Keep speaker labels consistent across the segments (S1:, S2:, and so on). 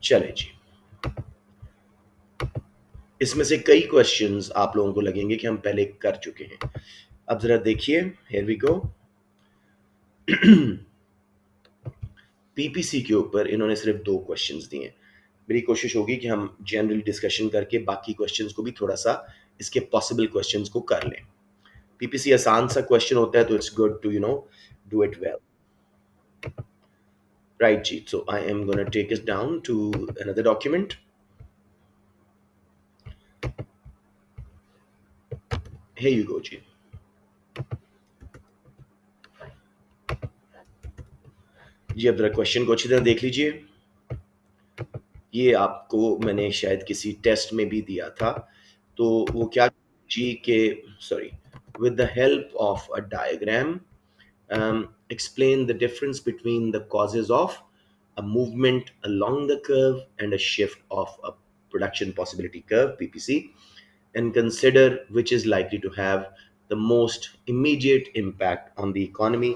S1: चले जी, इसमें से कई क्वेश्चंस आप लोगों को लगेंगे कि हम पहले कर चुके हैं। अब जरा देखिए, हियर वी गो। पीपीसी के ऊपर इन्होंने सिर्फ 2 क्वेश्चंस दिए हैं। मेरी कोशिश होगी कि हम जनरल डिस्कशन करके बाकी क्वेश्चंस को भी थोड़ा सा इसके पॉसिबल क्वेश्चंस को कर लें। पीपीसी आसान सा क्वेश्चन होता है, तो it's good to do it well. Right जी, so I am gonna take it down to another document. Here you go जी। जी अब जरा क्वेश्चन को अच्छी तरह देख लीजिए। ये आपको मैंने शायद किसी टेस्ट में भी दिया था। तो वो क्या जी के sorry, with the help of a diagram explain the difference between the causes of a movement along the curve and a shift of a production possibility curve PPC, and consider which is likely to have the most immediate impact on the economy।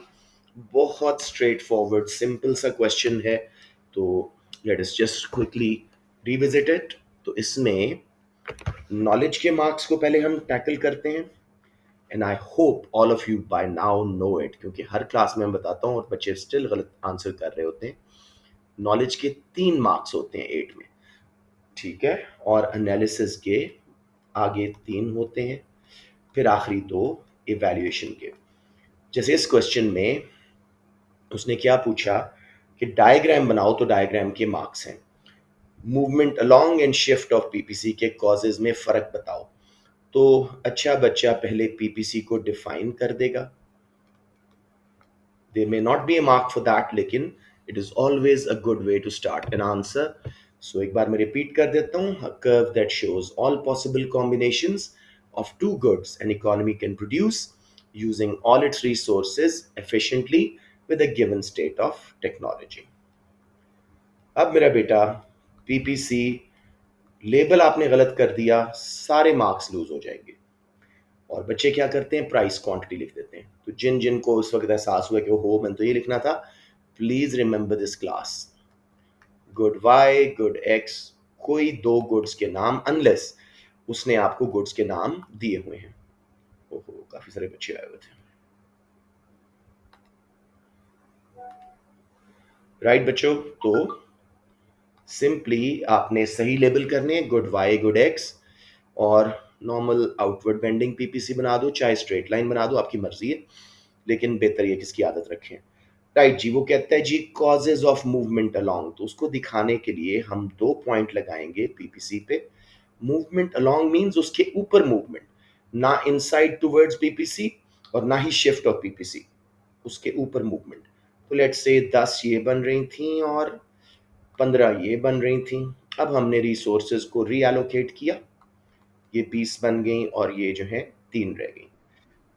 S1: बहुत straight forward simple सा question है, तो let us just quickly revisit it. तो इसमें knowledge के marks को पहले हम टैकल करते हैं, and I hope all of you by now know it, क्योंकि हर क्लास में मैं बताता हूँ और बच्चे स्टिल गलत आंसर कर रहे होते हैं। नॉलेज के 3 मार्क्स होते हैं 8 में, ठीक है, और एनालिसिस के आगे 3 होते हैं, फिर आखिरी 2 इवैल्यूएशन के। जैसे इस क्वेश्चन में उसने क्या पूछा कि डायग्राम बनाओ, तो डायग्राम के मार्क्स हैं। Movement along and shift of PPC के कॉजेज में फर्क बताओ। तो अच्छा बच्चा पहले पीपीसी को डिफाइन कर देगा। There may not be a mark for that, लेकिन it is always a good way to start an answer. So एक बार मैं repeat कर देता हूँ। A curve that shows all possible combinations of two goods an economy can produce using all its resources efficiently with a given state of technology। अब मेरा बेटा PPC label आपने गलत कर दिया, सारे मार्क्स लूज हो जाएंगे। और बच्चे क्या करते हैं, प्राइस क्वांटिटी लिख देते हैं। तो जिन जिन को उस वक्त एहसास हुआ कि हो मैंने तो ये लिखना था, please remember this class. Good Y, good X, कोई 2 गुड्स के नाम, अनलेस उसने आपको गुड्स के नाम दिए हुए हैं। ओहो, काफी सारे बच्चे आए हुए थे। राइट बच्चों, तो सिंपली आपने सही लेबल करने हैं, गुड वाई गुड एक्स, और नॉर्मल आउटवर्ड बेंडिंग पीपीसी बना दो, चाहे स्ट्रेट लाइन बना दो, आपकी मर्जी है, लेकिन बेहतर ये किसकी आदत रखें। राइट जी, वो कहता है जी कॉजेज ऑफ मूवमेंट अलोंग, तो उसको दिखाने के लिए हम 2 पॉइंट लगाएंगे पीपीसी पे। मूवमेंट अलोंग मींस उसके ऊपर मूवमेंट, ना इनसाइड टुवर्ड्स पीपीसी और ना ही शिफ्ट ऑफ पीपीसी, उसके ऊपर मूवमेंट। तो लेट्स से 10 ये बन रही थी और 15 ये बन रही थी। अब हमने रिसोर्सेज को रीएलोकेट किया, ये 20 बन गई और ये जो है 3 रह गई।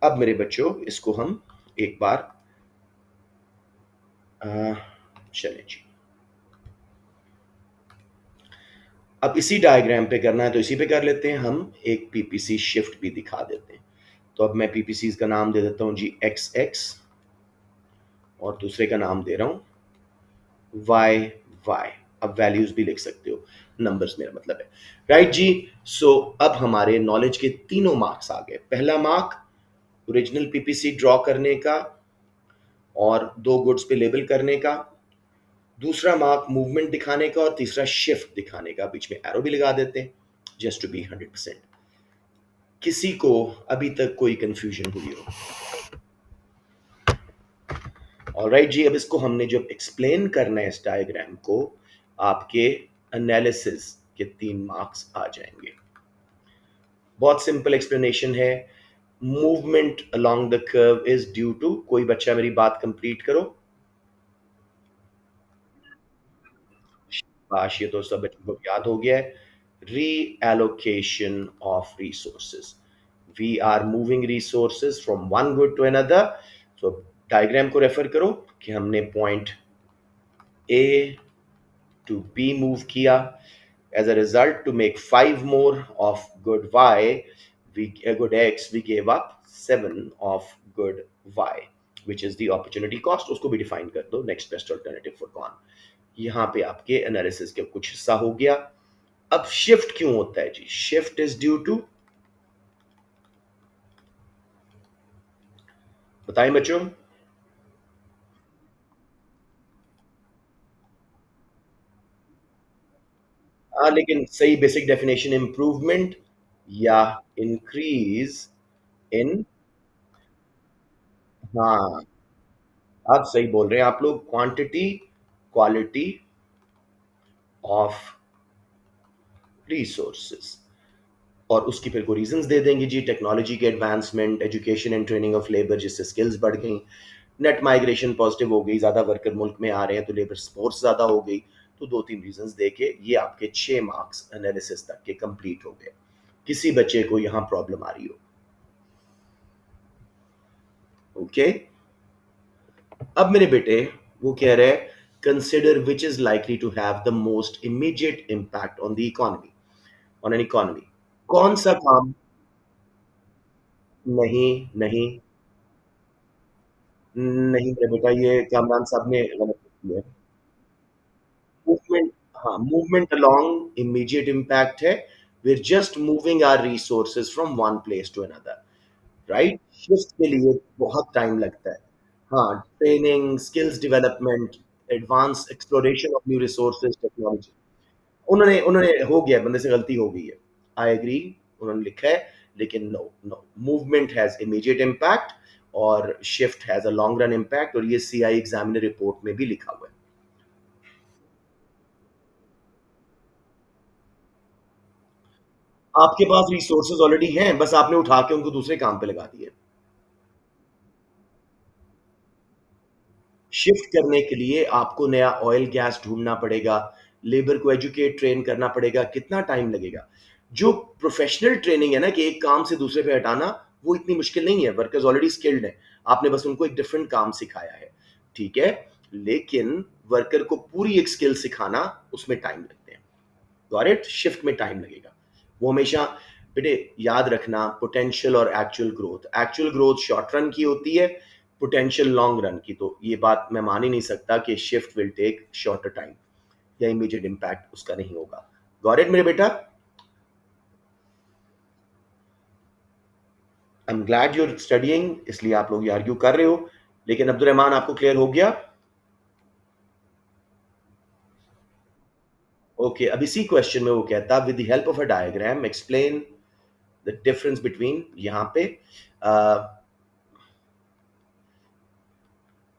S1: अब मेरे बच्चों इसको हम एक बार चले जी, अब इसी डायग्राम पे करना है तो इसी पे कर लेते हैं। हम एक पीपीसी शिफ्ट भी दिखा देते हैं। तो अब मैं पीपीसी का नाम दे देता हूँ जी एक्स एक्स, और दूसरे का नाम दे रहा हूँ वाई वाई। अब वैल्यूज भी लिख सकते हो, नंबर्स मेरा मतलब है। राइट जी, सो अब हमारे नॉलेज के तीनों मार्क्स आ गए। पहला मार्क ओरिजिनल पीपीसी ड्रॉ करने का और 2 गुड्स पे लेबल करने का, दूसरा मार्क मूवमेंट दिखाने का, और तीसरा शिफ्ट दिखाने का। बीच में एरो भी लगा देते हैं जस्ट टू बी 100%। किसी को अभी तक कोई कंफ्यूजन हुई हो? ऑलराइट जी, अब इसको हमने जब एक्सप्लेन करना है इस डायग्राम को, आपके एनालिसिस के 3 मार्क्स आ जाएंगे। बहुत सिंपल एक्सप्लेनेशन है। Movement along the curve is due to, कोई बच्चा मेरी बात कंप्लीट करो। शाबाश, ये तो सब बच्चों को याद हो गया है। Reallocation of resources, we are moving resources from one good to another. तो डायग्राम को रेफर करो कि हमने point a to b move किया। As a result, to make 5 more of good y, we good x, we gave up 7 of good y, which is the opportunity cost। उसको भी define कर दो, next best alternative for कौन। यहाँ पे आपके analysis का कुछ हिस्सा हो गया। अब शिफ्ट क्यों होता है जी? शिफ्ट इज ड्यू टू, बताएं बच्चों। लेकिन सही बेसिक डेफिनेशन, इंप्रूवमेंट या इंक्रीज इन, हाँ, आप सही बोल रहे हैं आप लोग, क्वांटिटी क्वालिटी ऑफ रिसोर्सेज। और उसकी फिर को रीजंस दे देंगे जी, टेक्नोलॉजी के advancement, education and training of labour जिससे स्किल्स बढ़ गई, नेट माइग्रेशन पॉजिटिव हो गई, ज़्यादा वर्कर मुल्क में आ रहे हैं तो लेबर फोर्स ज़्यादा हो गई। तो दो तीन रीजंस देके ये आपके 6 मार्क्स एनालिसिस तक के कंप्लीट हो गए। किसी बच्चे को यहाँ प्रॉब्लम आ रही हो? ओके। अब मेरे बेटे वो कह रहे हैं, consider which is likely to have the most immediate impact on the economy, on an economy. कौन सा काम? नहीं, नहीं, नहीं मेरे बेटा, ये कामरान साहब ने गलत किया है। मूवमेंट, हाँ, मूवमेंट अलोंग इमीडिएट इम्पैक्ट है। we're just moving our resources from one place to another, right? Shift के लिए बहुत टाइम लगता है। हाँ, training, skills development, advance exploration of new resources, technology. उन्होंने उन्होंने हो गया, बंदे से गलती हो गई है। आई एग्री, उन्होंने लिखा है, लेकिन no, no, movement has immediate impact और shift has a long run impact, और ये सीआई एग्जामिनर रिपोर्ट में भी लिखा हुआ है। आपके पास रिसोर्सेज ऑलरेडी हैं, बस आपने उठा के उनको दूसरे काम पे लगा दिए। शिफ्ट करने के लिए आपको नया ऑयल गैस ढूंढना पड़ेगा, लेबर को एजुकेट ट्रेन करना पड़ेगा, कितना टाइम लगेगा? जो प्रोफेशनल ट्रेनिंग है ना, कि एक काम से दूसरे पे हटाना, वो इतनी मुश्किल नहीं है, वर्कर्स ऑलरेडी स्किल्ड हैं, आपने बस उनको एक डिफरेंट काम सिखाया है, ठीक है? लेकिन वर्कर को पूरी एक स्किल सिखाना, उसमें टाइम लगते हैं। Got it? शिफ्ट में टाइम लगेगा। वो हमेशा, बेटे याद रखना, पोटेंशियल और एक्चुअल ग्रोथ शॉर्ट रन की होती है, पोटेंशियल लॉन्ग रन की। तो ये बात मैं मान ही नहीं सकता कि shift will take shorter time या इमीडिएट इम्पैक्ट उसका नहीं होगा। गॉट इट मेरे बेटा? I am glad you're studying, इसलिए आप लोग ये आर्ग्यू कर रहे हो। लेकिन अब्दुल रहमान, आपको क्लियर हो गया? ओके, अब इसी क्वेश्चन में वो कहता, with the help of a diagram explain the difference between, यहाँ पे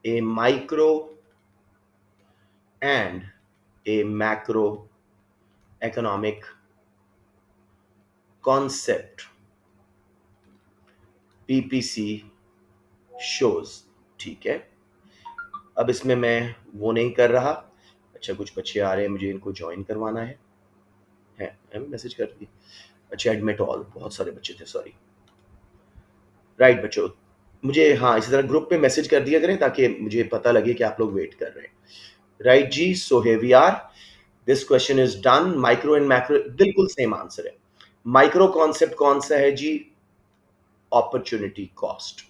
S1: a micro and a macro economic concept PPC shows, ठीक है? अब इसमें मैं वो नहीं कर रहा। अच्छा, कुछ बच्चे आ रहे हैं, मुझे इनको ज्वाइन करवाना है मैसेज कर दी। अच्छा, एडमिट ऑल, बहुत सारे बच्चे थे, सॉरी। राइट बच्चों, मुझे हाँ इसी तरह ग्रुप पे मैसेज कर दिया करें ताकि मुझे पता लगे कि आप लोग वेट कर रहे हैं। राइट जी, so here we are, this question is done. Micro and macro बिल्कुल सेम आंसर है। माइक्रो कॉन्सेप्ट कौन सा है जी? Opportunity cost.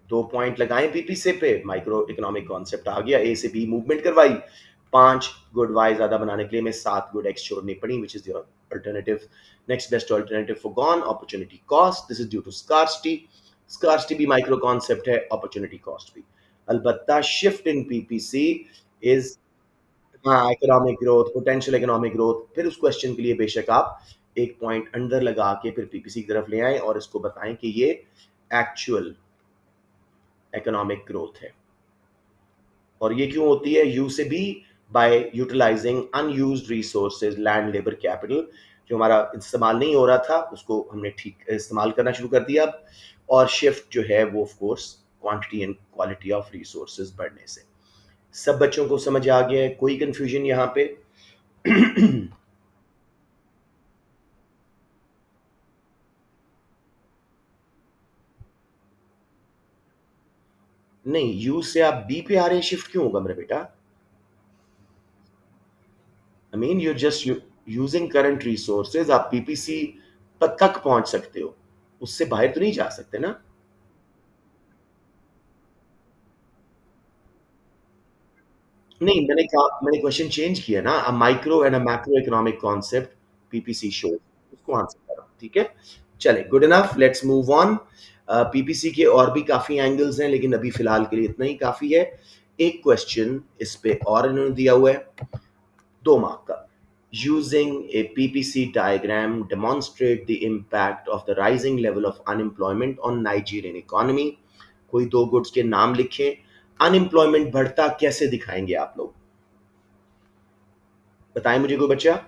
S1: 2 पॉइंट लगाए पीपी से पे, माइक्रो इकोनॉमिक कॉन्सेप्ट आ गया। ए से बी मूवमेंट करवाई, 5 गुड वाई ज्यादा बनाने के लिए मैं 7 गुड एक्स छोड़नी पड़ी, which is your alternative, next best alternative for gone, opportunity cost, this is due to scarcity. Scarcity भी माइक्रो कॉन्सेप्ट है, अपॉर्चुनिटी कॉस्ट भी। अलबत्ता शिफ्ट इन पीपीसी इज, हाँ, economic growth, potential economic growth. फिर उस question के लिए बेशक आप एक पॉइंट अंदर लगा के फिर पीपीसी की तरफ ले आए और इसको बताएं कि ये एक्चुअल इकोनॉमिक ग्रोथ है। और ये क्यों होती है? यू से B, by utilising unused resources, land, labour, capital. जो हमारा इस्तेमाल नहीं हो रहा था उसको हमने ठीक इस्तेमाल करना शुरू कर दिया अब। और शिफ्ट जो है वो of course quantity and quality of resources बढ़ने से। सब बच्चों को समझ आ गया है? कोई कंफ्यूजन यहाँ पे? नहीं, यू से आप बी पे आ रहे हैं, शिफ्ट क्यों होगा मेरा बेटा? I mean you just using current resources, आप पीपीसी तक पहुंच सकते हो, उससे बाहर तो नहीं जा सकते ना। नहीं, मैंने क्वेश्चन चेंज किया ना, a micro and a macro economic concept PPC show, उसको आंसर कर रहा हूँ, ठीक है? चलें, good enough, let's move on. PPC के और भी काफ़ी एंगल्स हैं, लेकिन अभी फ़िलहाल के लिए इतना ही काफ़ी है। एक क्वेश्चन इस पे और इन्होंने दिया हुआ है, 2 मार्क का। Using a PPC diagram, demonstrate the impact of the rising level of unemployment on Nigerian economy. कोई 2 गुड्स के नाम लिखें। अनएम्प्लॉयमेंट बढ़ता कैसे दिखाएंगे आप लोग? बताएं मुझे कोई बच्चा।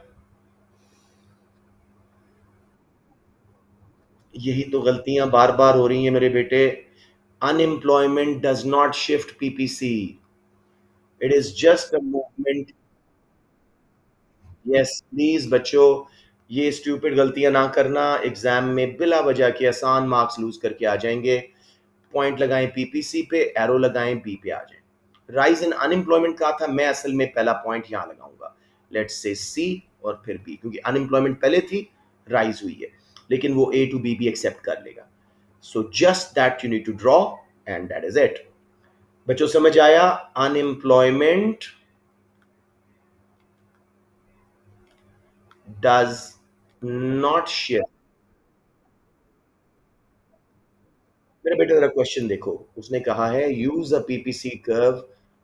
S1: यही तो गलतियां बार बार हो रही हैं मेरे बेटे। Unemployment does not shift PPC, it is just a movement. Yes please बच्चों, ये स्टूपिड गलतियां ना करना, एग्जाम में बिला वजह के आसान मार्क्स लूज करके आ जाएंगे। पॉइंट लगाएं पीपीसी पे, एरो लगाएं बी पे आ जाए। राइज इन अनएम्प्लॉयमेंट कहा था, मैं असल में पहला पॉइंट यहां लगाऊंगा, लेट्स से सी और फिर बी, क्योंकि अनएम्प्लॉयमेंट पहले थी, राइज हुई है, लेकिन वो ए टू बी भी एक्सेप्ट कर लेगा। So just that you need to draw and that is it. बच्चों समझ आया? Unemployment does not shift. मेरे बेटे जरा क्वेश्चन देखो, उसने कहा है use a PPC curve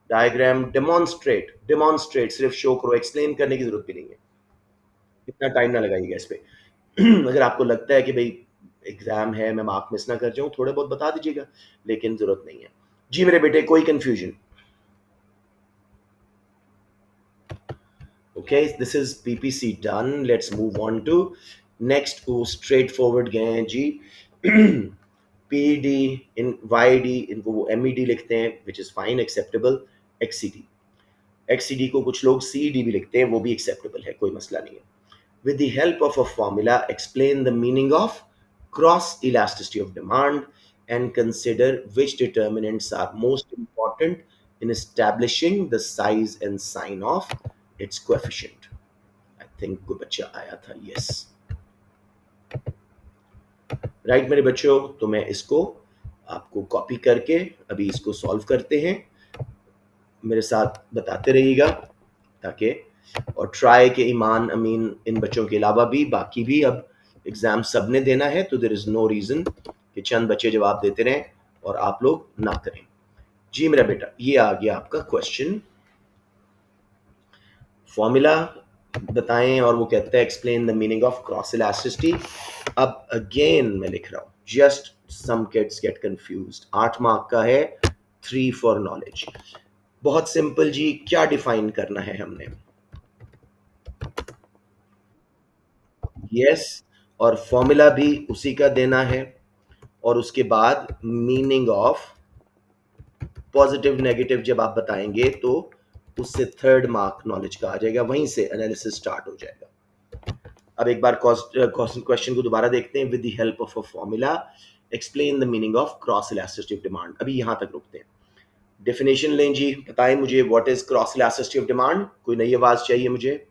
S1: diagram, demonstrate, demonstrate सिर्फ शो करो, एक्सप्लेन करने की जरूरत भी नहीं है, इतना टाइम ना लगाइएगा इस पे। अगर आपको लगता है कि भाई एग्जाम है, मैं मार्क मिस ना कर जाऊं, थोड़े बहुत बता दीजिएगा, लेकिन जरूरत नहीं है। जी मेरे बेटे, कोई confusion? Okay, this is PPC done, let's move on to next. को स्ट्रेट फॉरवर्ड गए हैं जी। P D, in Y D, इनको वो एम ई डी लिखते हैं, which is fine, acceptable. XED, XED को कुछ लोग सी डी भी लिखते हैं, वो भी एक्सेप्टेबल है, कोई मसला नहीं है। With the help of a formula, explain the meaning of cross elasticity of demand and consider which determinants are most important in establishing the size and sign of its coefficient. I think कोई बच्चा आया था, yes. Right मेरे बच्चों, तो मैं इसको आपको कॉपी करके अभी इसको सॉल्व करते हैं, मेरे साथ बताते रहिएगा, ताकि और ट्राई के ईमान अमीन इन बच्चों के अलावा भी बाकी भी अब एग्जाम सबने देना है, तो देर इज नो रीजन कि चंद बच्चे जवाब देते रहें और आप लोग ना करें। जी मेरा बेटा, ये आ गया आपका क्वेश्चन, फॉर्मूला बताएं, और वो कहता है explain the meaning of cross elasticity. अब अगेन मैं लिख रहा हूं, just some kids get confused. 8 mark का है, 3 फॉर नॉलेज। बहुत सिंपल जी, क्या डिफाइन करना है हमने? यस, और फॉर्मूला भी उसी का देना है, और उसके बाद मीनिंग ऑफ पॉजिटिव नेगेटिव जब आप बताएंगे तो उससे थर्ड मार्क नॉलेज का आ जाएगा, वहीं से एनालिसिस स्टार्ट हो जाएगा। अब एक बार क्वेश्चन को दोबारा देखते हैं। With the help of a formula explain the meaning of cross elasticity of demand. अभी यहां तक रुकते हैं। डेफिनेशन लें जी, बताएं मुझे what is cross elasticity of demand. कोई नई आवाज चाहिए मुझे?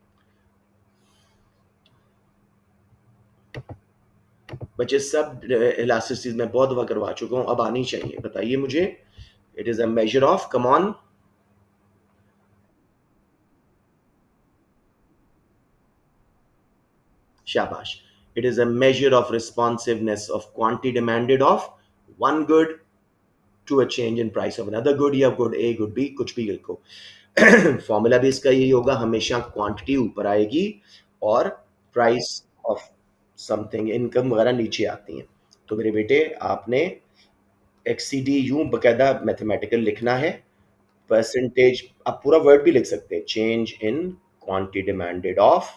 S1: बच्चे सब इलास्टिसिटीज मैं बहुत दफा करवा चुका हूं, अब आनी चाहिए, बताइए मुझे। It is a measure of, come on. शाबाश। It is a measure of responsiveness of quantity demanded of one good to a change in price of another good, या good A, good B, कुछ भी लिखो। Formula भी इसका यही होगा, हमेशा क्वांटिटी ऊपर आएगी और प्राइस ऑफ समथिंग, इनकम वगैरह नीचे आती हैं। तो मेरे बेटे, आपने एक्सीडी यूं बकायदा मैथमेटिकल लिखना है। परसेंटेज, आप पूरा वर्ड भी लिख सकते हैं, change in quantity demanded of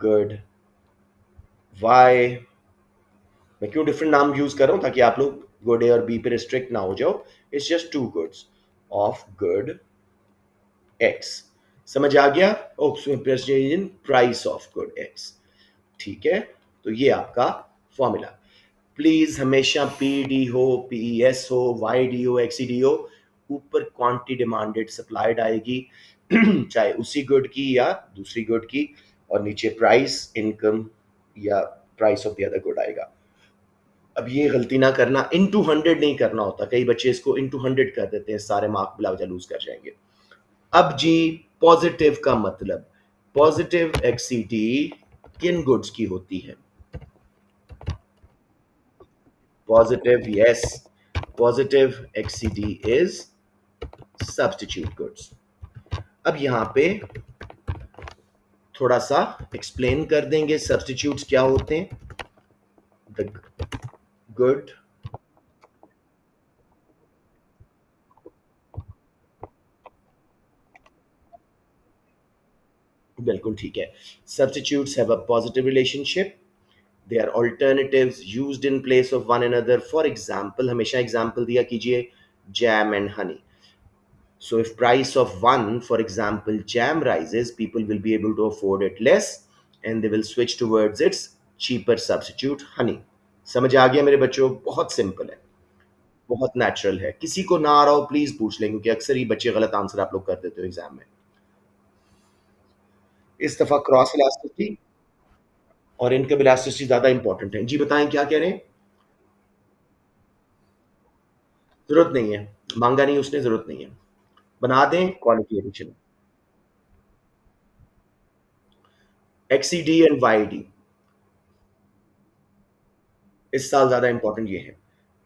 S1: good Y. मैं क्यों डिफरेंट नाम यूज कर रहा हूं, ताकि आप लोग गुड ए और बी पे रिस्ट्रिक्ट ना हो जाओ। It's just 2 goods of good x. समझ आ गया? In price of good x, ठीक है? तो ये आपका फॉर्मूला। प्लीज हमेशा पी डी हो, पी एस हो, वाई डी हो, एक्स डी हो, ऊपर क्वांटिटी डिमांडेड सप्लाइड आएगी, चाहे उसी गुड की या दूसरी गुड की, और नीचे प्राइस, इनकम या price of the other good आएगा। अब ये गलती ना करना, इन टू 100 नहीं करना होता, कई बच्चे इसको इन टू 100 कर देते हैं, सारे मार्क बिला वजह लूज कर जाएंगे। अब जी पॉजिटिव का मतलब, पॉजिटिव एक्सीडी किन गुड्स की होती है? Positive, yes, positive XED is substitute goods. अब यहां पे थोड़ा सा एक्सप्लेन कर देंगे सब्स्टिट्यूट्स क्या होते हैं। द गुड, बिल्कुल ठीक है। Substitutes have a positive relationship, they are alternatives used in place of one another. For example, हमेशा एग्जाम्पल दिया कीजिए, jam and honey. So if price of one, for example, jam rises, people will be able to afford it less and they will switch towards its cheaper substitute, honey. समझ आ गया मेरे बच्चों? बहुत simple है, बहुत नेचुरल है। किसी को ना आ रहा हो प्लीज पूछ लें, क्योंकि अक्सर ही बच्चे गलत आंसर आप लोग कर देते हो एग्जाम में। इस दफा क्रॉस इलास्टिसिटी और इनकम इलास्टिसिटी ज्यादा इंपॉर्टेंट है। जी बताएं क्या कह रहे हैं? जरूरत नहीं है, मांगा नहीं उसने, जरूरत नहीं है। बना दें क्वालिटी एडिशन। एक्सीडी एंड वाईडी इस साल ज्यादा इंपॉर्टेंट ये है,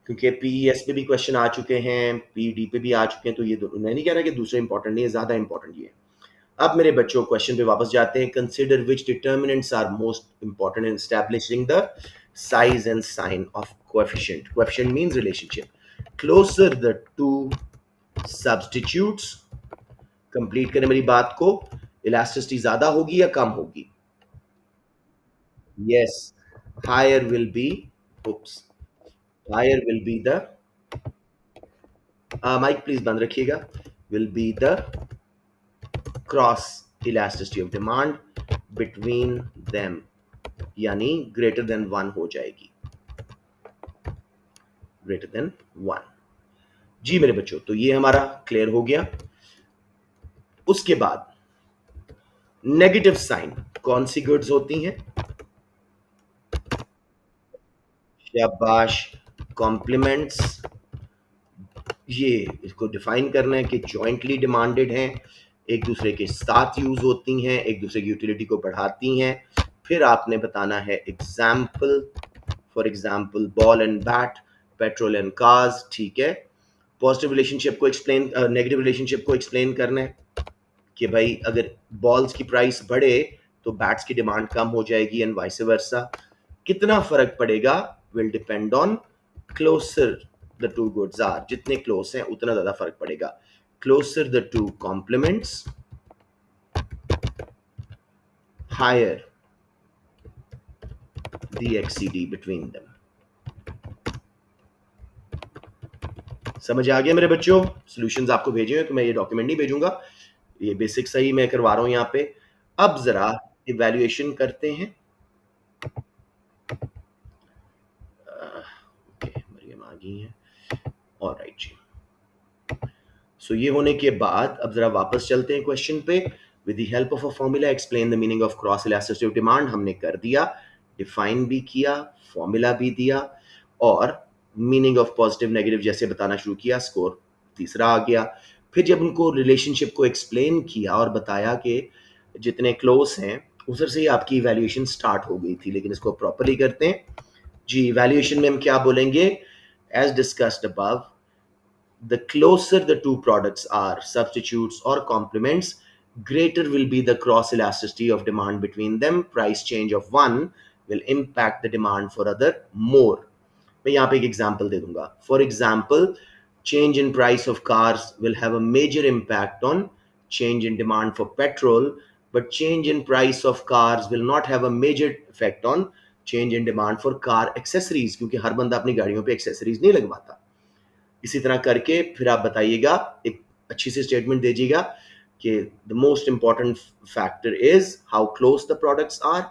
S1: क्योंकि पीईएस पे भी क्वेश्चन आ चुके हैं, पीडी पे भी आ चुके हैं, तो ये मैं नहीं कह रहा कि दूसरे इंपॉर्टेंट नहीं है, ज्यादा इंपॉर्टेंट ये है। अब मेरे बच्चों क्वेश्चन पे वापस जाते हैं। Consider which determinants are most important in establishing the size and sign of coefficient. Coefficient means relationship. Closer the to substitutes, complete करें मेरी बात को, इलास्टिसिटी ज्यादा होगी या कम होगी? Yes, higher will be, oops, higher will be the, mike please बंद रखिएगा, will be the cross elasticity of demand between them, यानी ग्रेटर देन वन हो जाएगी, ग्रेटर देन वन। जी मेरे बच्चों, तो ये हमारा क्लियर हो गया। उसके बाद नेगेटिव साइन कौन सी गुड्स होती हैं? शाबाश, कॉम्प्लीमेंट्स। ये इसको डिफाइन करना है कि जॉइंटली डिमांडेड हैं, एक दूसरे के साथ यूज होती हैं, एक दूसरे की यूटिलिटी को बढ़ाती हैं। फिर आपने बताना है example, for example ball and bat, petrol and cars, ठीक है। पॉजिटिव रिलेशनशिप को एक्सप्लेन, नेगेटिव रिलेशनशिप को एक्सप्लेन करना है कि भाई अगर बॉल्स की प्राइस बढ़े तो बैट्स की डिमांड कम हो जाएगी एंड वाइस वर्सा। कितना फर्क पड़ेगा will depend on closer the two goods are, जितने क्लोज हैं उतना ज्यादा फर्क पड़ेगा। Closer the two complements, higher the XED between them. समझ आ गया मेरे बच्चों? सॉल्यूशंस आपको भेजे हैं, तो मैं ये डॉक्यूमेंट नहीं भेजूंगा, ये बेसिक सही मैं करवा रहा हूं यहाँ पे। अब जरा इवैल्यूएशन करते हैं। ओके, मरियम आ गई है, ऑलराइट जी। सो ये होने के बाद अब जरा वापस चलते हैं क्वेश्चन पे। With the help of a formula explain the meaning of cross elasticity of demand. हमने कर दिया, डिफाइन भी किया, फॉर्मूला भी दिया, और मीनिंग ऑफ पॉजिटिव नेगेटिव जैसे बताना शुरू किया, स्कोर तीसरा आ गया। फिर जब उनको रिलेशनशिप को एक्सप्लेन किया और बताया कि जितने क्लोज हैं उधर से ही आपकी इवैल्यूएशन स्टार्ट हो गई थी, लेकिन इसको प्रॉपरली करते हैं जी। इवैल्यूएशन में हम क्या बोलेंगे? As discussed above, the closer the two products are, substitutes or complements, greater will be the cross elasticity of demand between them. Price change of one will impact the demand for other more. मैं यहाँ पे एक example दे दूंगा। For example, change in price of cars will have a major impact on change in demand for petrol, but change in price of cars will not have a major effect on change in demand for car accessories, क्योंकि हर बंदा अपनी गाड़ियों पे accessories नहीं लगवाता। इसी तरह करके फिर आप बताइएगा, एक अच्छी सी स्टेटमेंट दीजिएगा कि the most important factor is how close the products are,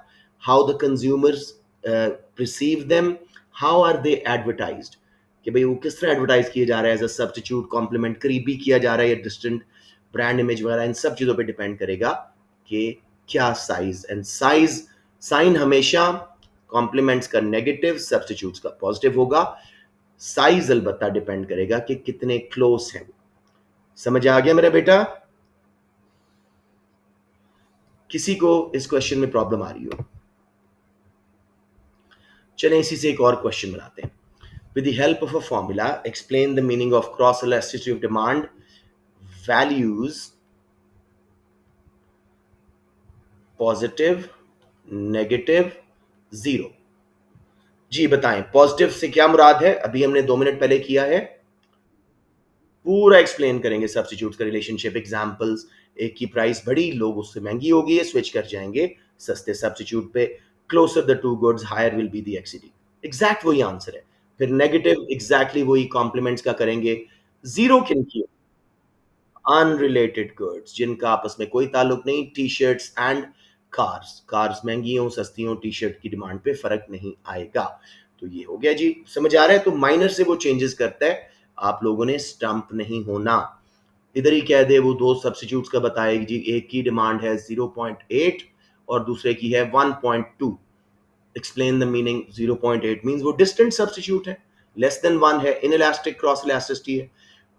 S1: how the consumers receive them, how are they advertised, कि भाई वो किस तरह एडवर्टाइज किया जा रहा है, एज अ सब्स्टिट्यूट, कॉम्प्लीमेंट, करीबी किया जा रहा है या डिस्टेंट, ब्रांड इमेज वगैरह, इन सब चीज़ों पे डिपेंड करेगा कि क्या साइज एंड साइज। साइन हमेशा कॉम्प्लीमेंट्स का नेगेटिव, सब्स्टिट्यूट्स का पॉजिटिव होगा। साइज अलबत्ता डिपेंड करेगा कि कितने क्लोज हैं। समझ आ गया मेरा बेटा? किसी को इस क्वेश्चन में प्रॉब्लम आ रही हो? चलें इसी से एक और क्वेश्चन बनाते हैं. With the help of a formula, explain the meaning of cross elasticity of demand values positive, negative, zero. जी बताएं, पॉजिटिव से क्या मुराद है? अभी हमने 2 मिनट पहले किया है. पूरा एक्सप्लेन करेंगे सब्स्टिट्यूट का रिलेशनशिप, एग्जांपल्स. एक की प्राइस बढ़ी, लोग उससे महंगी हो गई है, स्विच कर जाएंगे सस्ते सब्स्टिट्यूट पे. Closer the two goods higher will be the XED. Exact वही आंसर है. फिर नेगेटिव एग्जैक्टली वही कॉम्प्लीमेंट्स का करेंगे. जीरो किन की? अनरिलेटेड गुड्स जिनका आपस में कोई ताल्लुक नहीं. T shirts and cars. Cars महंगी हो सस्ती हो, टी शर्ट की डिमांड पे फर्क नहीं आएगा. तो ये हो गया जी. समझ आ रहा है? तो माइनर से वो चेंजेस करता है. आप लोगों ने स्टंप नहीं होना. इधर ही कह दे वो दो सब्स्टिट्यूट्स का बताएगी जी. एक की डिमांड है 0.8 और दूसरे की है 1.2. Explain the meaning. 0.8 मींस वो डिस्टेंट सब्स्टिट्यूट है. लेस देन 1 है इनइलास्टिक क्रॉस इलास्टिसिटी है.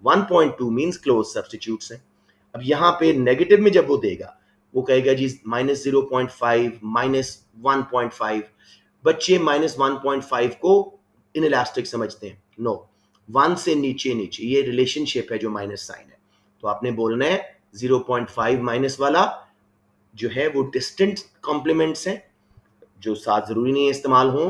S1: 1.2 मींस क्लोज सब्स्टिट्यूट्स है. अब यहाँ पे नेगेटिव में जब वो देगा, वो कहेगा जी -0.5 -1.5. बच्चे -1.5 को इनइलास्टिक समझते हैं. नो, 1 से नीचे नीचे ये रिलेशनशिप है जो माइनस साइन है. तो आपने बोलना है 0.5 माइनस वाला जो है वो डिस्टेंट कॉम्प्लीमेंट्स है जो साथ जरूरी नहीं है इस्तेमाल हो.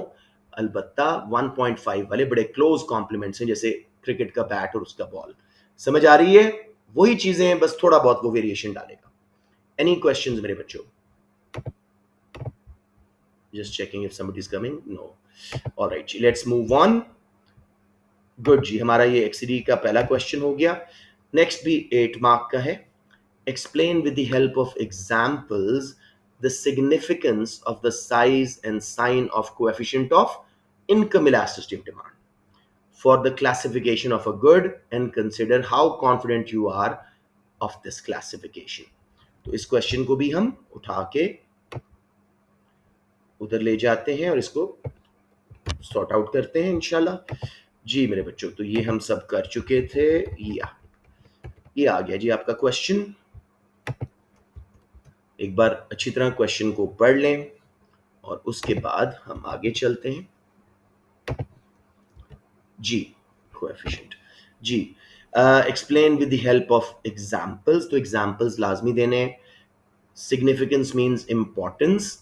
S1: अलबत्ता 1.5 वाले बड़े क्लोज कॉम्प्लीमेंट्स हैं, जैसे क्रिकेट का बैट और उसका बॉल. समझ आ रही है? वही चीजें हैं, बस थोड़ा बहुत वो वेरिएशन डालेगा. एनी क्वेश्चंस मेरे बच्चों? Just checking if somebody is coming. No. Alright जी, लेट्स मूव ऑन. गुड जी, हमारा ये एक्सीडी का पहला क्वेश्चन हो गया. नेक्स्ट भी 8 मार्क का है. Explain with the help of examples the significance of the size and sign of coefficient of income elasticity of demand for the classification of a good and consider how confident you are of this classification. तो इस question को भी हम उठा के उधर ले जाते हैं और इसको सॉर्ट आउट करते हैं इंशाल्लाह. जी मेरे बच्चों, तो ये हम सब कर चुके थे. ये आ गया जी आपका क्वेश्चन. एक बार अच्छी तरह क्वेश्चन को पढ़ लें और उसके बाद हम आगे चलते हैं. जी कोएफिशिएंट. जी explain with the help of examples. तो एग्जांपल्स लाजमी देने. सिग्निफिकेंस मींस इंपॉर्टेंस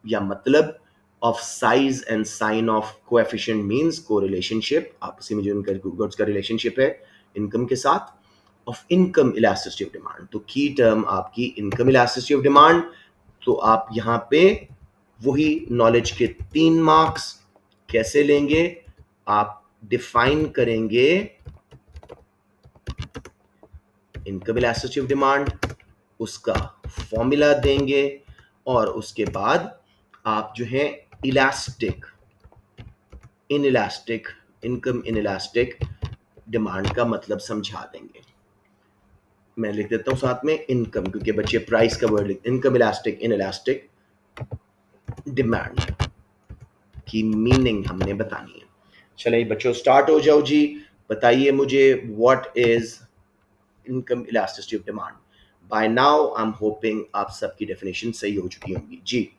S1: या मतलब. Of size and sign of coefficient means correlationship, आपसी में जो इनका गुड्स का रिलेशनशिप है इनकम के साथ. Of income elasticity of demand, तो की टर्म आपकी इनकम इलास्टिसिटी ऑफ डिमांड. तो आप यहाँ पे वही नॉलेज के 3 मार्क्स कैसे लेंगे? आप डिफाइन करेंगे इनकम इलास्टिसिटी ऑफ डिमांड, उसका फॉर्मूला देंगे और उसके बाद आप जो है elastic inelastic income inelastic demand का मतलब समझा देंगे. मैं लिख देता हूं साथ में इनकम, क्योंकि बच्चे प्राइस का वर्ड लिखते. इनकम इलास्टिक इनइलास्टिक डिमांड की मीनिंग हमने बतानी है. चलिए बच्चों स्टार्ट हो जाओ जी. बताइए मुझे what is income elasticity of demand. By now I am hoping आप सबकी डेफिनेशन सही हो चुकी होंगी. जी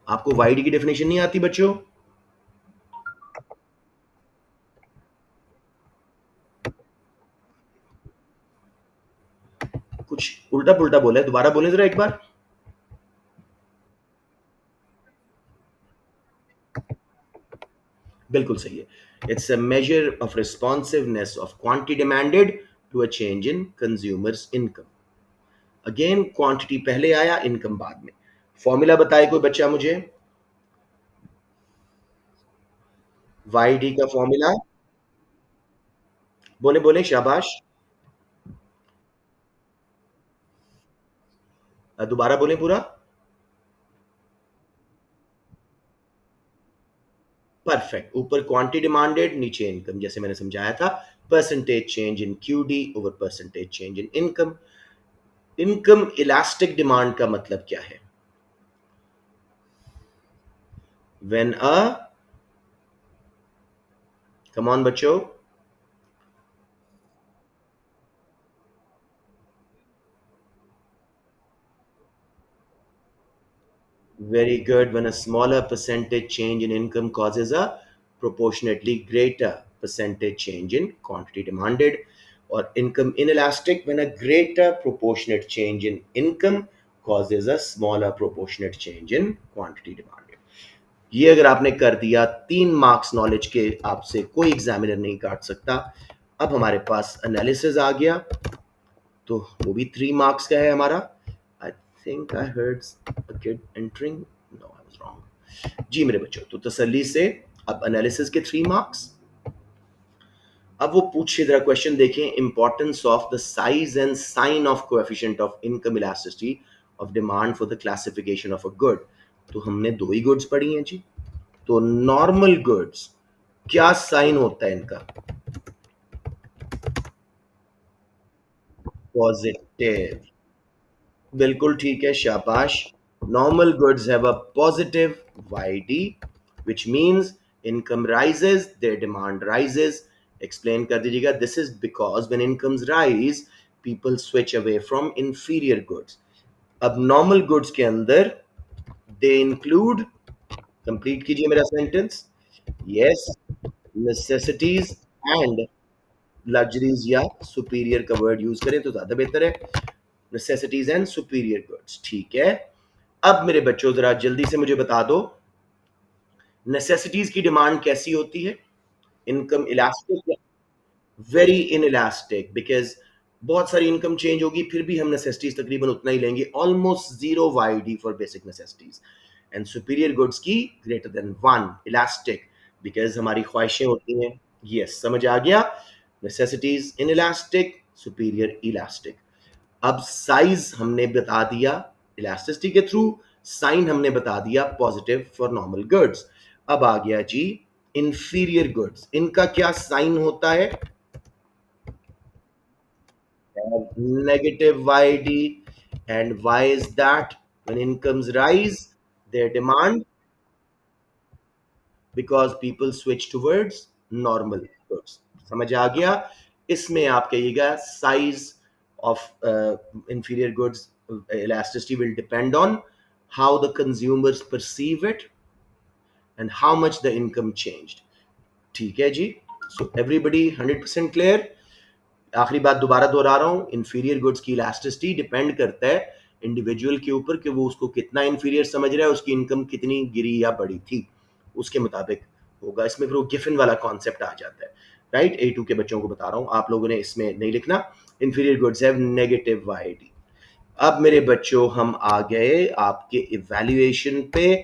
S1: आपको वाईडी की डेफिनेशन नहीं आती बच्चों? कुछ उल्टा पुल्टा बोला है, दोबारा बोले जरा एक बार. बिल्कुल सही है. It's a measure of responsiveness of quantity demanded to a change in consumers income. Again quantity पहले आया, इनकम बाद में. फॉर्मूला बताए कोई बच्चा मुझे? वाईडी का फॉर्मूला बोले बोले शाबाश. दोबारा बोले पूरा. परफेक्ट. ऊपर क्वांटिटी डिमांडेड, नीचे इनकम, जैसे मैंने समझाया था. Percentage change in QD over percentage change in income. Income elastic demand का मतलब क्या है? व्हेन अ, कम ऑन बच्चों, Very good. When a smaller percentage change in income causes a proportionately greater percentage change in quantity demanded, or income inelastic when a greater proportionate change in income causes a smaller proportionate change in quantity demanded. ये अगर आपने कर दिया, 3 marks knowledge के आपसे कोई examiner नहीं काट सकता। अब हमारे पास एनालिसिस आ गया, तो वो भी 3 मार्क्स का है हमारा। I think I heard a kid entering, no I was wrong. जी मेरे बच्चों, तो तसल्ली से अब एनालिसिस के 3 मार्क्स। अब वो पूछे, जरा क्वेश्चन देखें, importance of the size and sign of coefficient of income elasticity of demand for the classification of a good. तो हमने दो ही गुड्स पढ़ी हैं जी। तो नॉर्मल गुड्स, क्या साइन होता है इनका? पॉजिटिव। बिल्कुल ठीक है, शाबाश। Normal goods have a positive YED, which means income rises, their demand rises. Explain कर दीजिएगा। This is because when incomes rise, people switch away from inferior goods. अब नॉर्मल गुड्स के अंदर दे इंक्लूड, कंप्लीट कीजिए मेरा sentence. Yes, necessities and luxuries, या superior का word use करें तो ज्यादा बेहतर है। नेसेसिटीज एंड सुपीरियर गुड्स, ठीक है। अब मेरे बच्चों जरा जल्दी से मुझे बता दो, नेसेसिटीज की डिमांड कैसी होती है? Income elastic, very in elastic, because बहुत सारी इनकम चेंज होगी, फिर भी हम नेसेसिटीज तकरीबन उतना ही लेंगे, almost zero YED for basic necessities. And superior goods की ग्रेटर देन 1, इलास्टिक, बिकॉज हमारी ख्वाहिशें होती हैं। यस, समझ आ गया। Necessities inelastic, superior elastic. अब साइज हमने बता दिया इलास्टिसिटी के थ्रू, साइन हमने बता दिया पॉजिटिव फॉर नॉर्मल गुड्स। अब आ गया जी इंफीरियर गुड्स, इनका क्या साइन होता है? Negative YD. And why is that? When incomes rise, their demand, because people switch towards normal goods. समझ आ गया? इसमें आप कहिएगा size of inferior goods elasticity will depend on how the consumers perceive it and how much the income changed. ठीक है जी? So everybody 100% clear? आखिरी बात दोबारा दोहरा रहा हूं, इंफीरियर गुड्स की इलास्टिसिटी डिपेंड करता है इंडिविजुअल के ऊपर कि वो उसको कितना इंफीरियर समझ रहा है, उसकी इनकम कितनी गिरी या बढ़ी थी, उसके मुताबिक होगा। इसमें फिर वो गिफन वाला कॉन्सेप्ट आ जाता है, राइट। A2 के बच्चों को बता रहा हूं, आप लोगों ने इसमें नहीं लिखना। Inferior goods have negative YED. अब मेरे बच्चों हम आ गए आपके इवैल्यूएशन पे।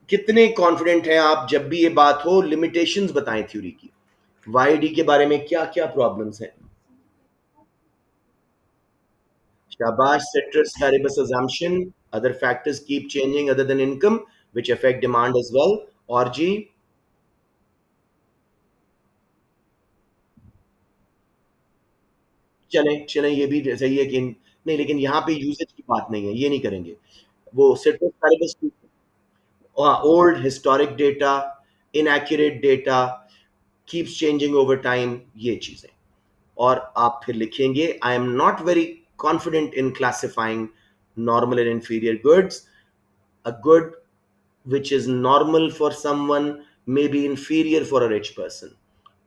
S1: कितने कॉन्फिडेंट हैं आप, जब भी ये बात हो लिमिटेशंस बताएं थ्योरी की। वाईडी के बारे में क्या क्या प्रॉब्लम्स हैं? Shabash, ceteris paribus assumption. Other factors keep changing other than income, which affect demand as well. और जी, चलें चलें, ये भी सही है कि नहीं, लेकिन यहाँ पे यूसेज की बात नहीं है, ये नहीं करेंगे। वो ceteris paribus, old historic data, inaccurate data, keeps changing over time, ये चीजें। और आप फिर लिखेंगे, I am not very confident in classifying normal and inferior goods. A good which is normal for someone may be inferior for a rich person.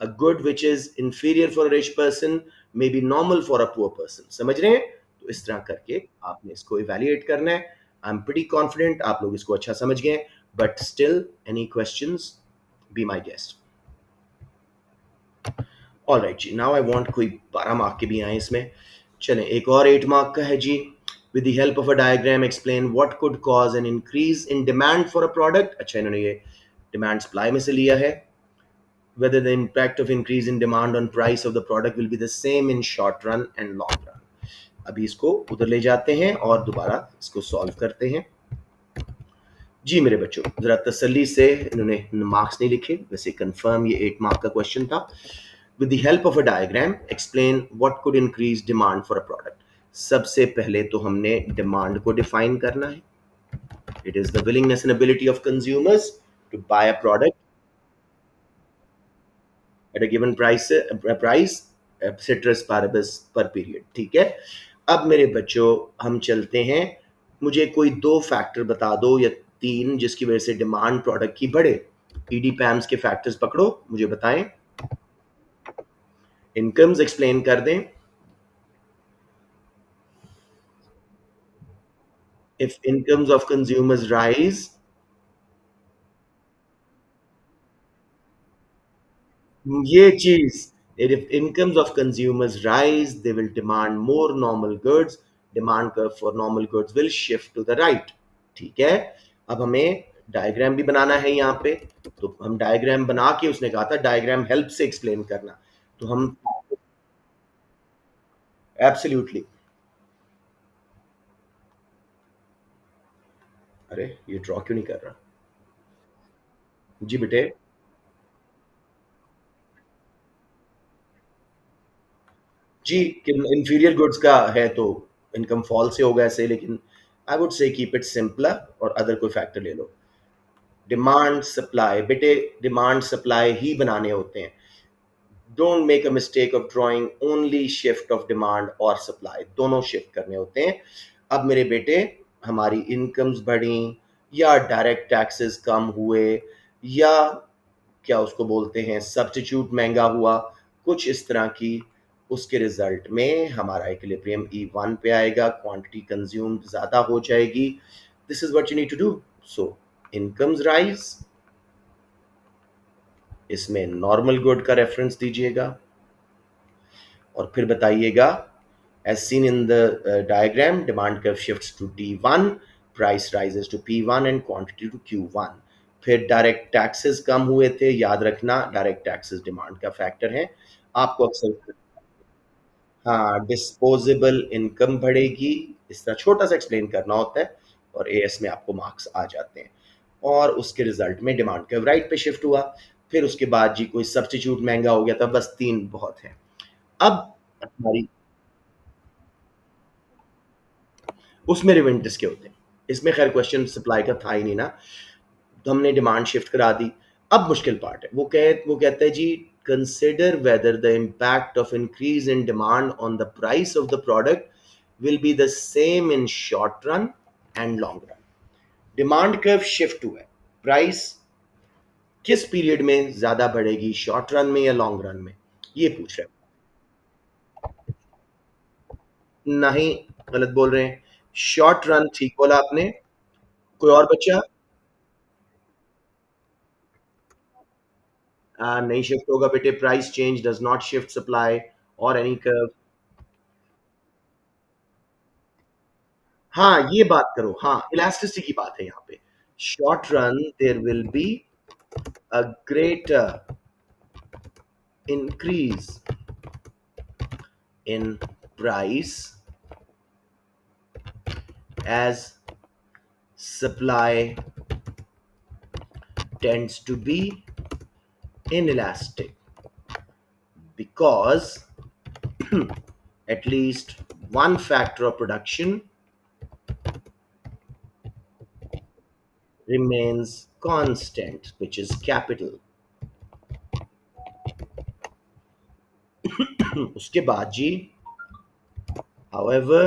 S1: A good which is inferior for a rich person may be normal for a poor person. समझ रहे हैं? तो इस तरह करके आपने इसको evaluate करना है। आई एम प्रीटी कॉन्फिडेंट आप लोग इसको अच्छा समझ गए, but still any questions, be my guest. All right जी, नाउ आई वांट कोई 12 मार्क के भी आए इसमें। चलें, एक और 8 मार्क का है जी। With the help of a diagram explain what could cause an increase in demand for a product. अच्छा, इन्होंने ये डिमांड सप्लाई में से लिया है। Whether the impact of increase in demand on price of the product will be the same in short run and long run. अभी इसको उधर ले जाते हैं और दोबारा इसको सॉल्व करते हैं। जी मेरे बच्चों, जरा तसल्ली से, इन्होंने मार्क्स नहीं लिखे, वैसे कंफर्म ये 8 मार्क का क्वेश्चन था। With the help of a diagram explain what could increase demand for a product. सबसे पहले तो हमने डिमांड को डिफाइन करना है। It is the willingness and ability of consumers to buy a product at a given price ceteris paribus per period। ठीक है। अब मेरे बच्चों हम चलते हैं मुझे कोई 2 फैक्टर बता दो या 3 जिसकी वजह से डिमांड प्रोडक्ट की बढ़े। ईडीपैम्स के फैक्टर्स पकड़ो, मुझे बताएँ। इनकम्स एक्सप्लेन कर दें। If incomes of consumers rise, ये चीज, if incomes of consumers rise they will demand more normal goods, demand curve for normal goods will shift to the right। ठीक है, अब हमें डायग्राम भी बनाना है यहाँ पे, तो हम डायग्राम बना के, उसने कहा था डायग्राम हेल्प से एक्सप्लेन करना, तो हम एब्सोल्युटली। अरे ये ड्रॉ क्यों नहीं कर रहा? जी बेटे। जी, इंफीरियर गुड्स का है तो इनकम फॉल से होगा ऐसे, लेकिन I would say keep it simpler और अदर कोई फैक्टर ले लो। डिमांड सप्लाई बेटे, डिमांड सप्लाई ही बनाने होते हैं। Don't make a mistake of drawing only shift of demand और सप्लाई, दोनों शिफ्ट करने होते हैं। अब मेरे बेटे, हमारी इनकम्स बढ़ी या डायरेक्ट टैक्सेस कम हुए या क्या उसको बोलते हैं सब्स्टिट्यूट महंगा हुआ, कुछ इस तरह की, उसके रिजल्ट में हमारा इक्विलिब्रियम ई वन पे आएगा, क्वांटिटी कंज्यूम ज़्यादा हो जाएगी। This is what you need to do. So incomes rise, इसमें नॉर्मल गुड का रेफरेंस दीजिएगा और फिर बताइएगा as seen in the diagram demand curve shifts to D1, price rises to P1 and quantity to Q1। फिर direct taxes कम हुए थे, याद रखना डायरेक्ट टैक्सेस डिमांड का फैक्टर है। आपको अक्सर, हाँ, डिस्पोजेबल इनकम बढ़ेगी, इस तरह छोटा सा एक्सप्लेन करना होता है और एएस में आपको मार्क्स आ जाते हैं। और उसके रिजल्ट में डिमांड कर्व राइट पे शिफ्ट हुआ। फिर उसके बाद जी कोई सब्स्टिट्यूट महंगा हो गया था, बस 3 बहुत है। अब हमारी, उसमें रिवेंटिस के होते हैं, इसमें खैर क्वेश्चन सप्लाई का था ही नहीं ना, तो हमने डिमांड शिफ्ट करा दी। अब मुश्किल पार्ट है, वो कहते हैं जी consider whether the impact of increase in demand on the price of the product will be the same in short run and long run. Demand curve shift हुआ है, प्राइस किस पीरियड में ज्यादा बढ़ेगी, शॉर्ट रन में या long run में, ये पूछ रहे हैं। नहीं, गलत बोल रहे हैं, शॉर्ट रन ठीक बोला आपने। कोई और बच्चा? नहीं शिफ्ट होगा बेटे, price change does not shift supply और एनी कर्व। हाँ ये बात करो, हाँ इलास्टिसिटी की बात है यहाँ पे। Short run there will be a greater increase in price as supply tends to be inelastic because at least one factor of production remains constant, which is capital। उसके बाद जी, however,